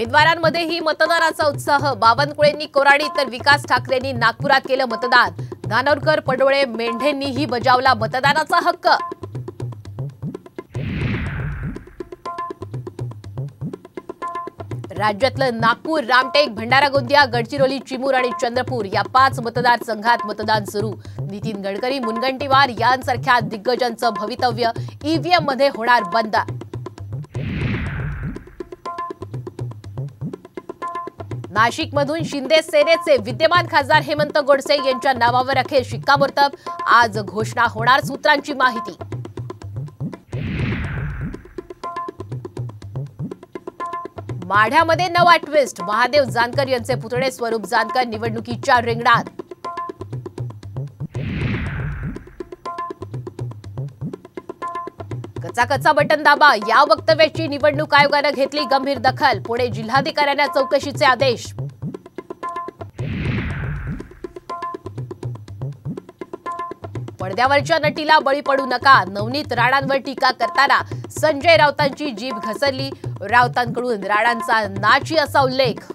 उमेदवारांमध्येही मतदानाचा उत्साह। बावनकुळेंनी कोराडी तर विकास ठाकरेंनी नागपुरात केलं मतदान। धानोरकर, पडोळे, मेंढेंनीही बजावला मतदानाचा हक्क। राज्यातलं नागपूर, रामटेक, भंडारा गोंदिया, गडचिरोली, चिमूर आणि चंद्रपूर या 5 मतदारसंघात मतदान सुरू। नितीन गडकरी, मुनगंटीवार यांसारख्या दिग्गजांचं भवितव्य ईव्हीएम मध्ये होणार बंद। नाशिकमधून शिंदे सेनेचे विद्यमान खासदार हेमंत गोडसे यांच्या नावावर अखेर शिक्कामोर्तब। आज घोषणा होणार सूत्रांची माहिती। माढ्यामध्ये नवा ट्विस्ट। महादेव जानकर यांचे पुतणे स्वरूप जानकर निवडणुकीच्या रिंगणात। कच्चा बटन दाबा या वक्तव्याची निवडणूक आयोगाने घेतली गंभीर दखल। पुणे जिल्हाधिकाऱ्यांना चौकशीचे आदेश। पडद्यावरच्या नटीला बळी पडू नका, नवनीत राणांवर टीका करताना संजय राऊतांची जीभ घसरली। राऊतांकडून राणांचा नाची असा उल्लेख।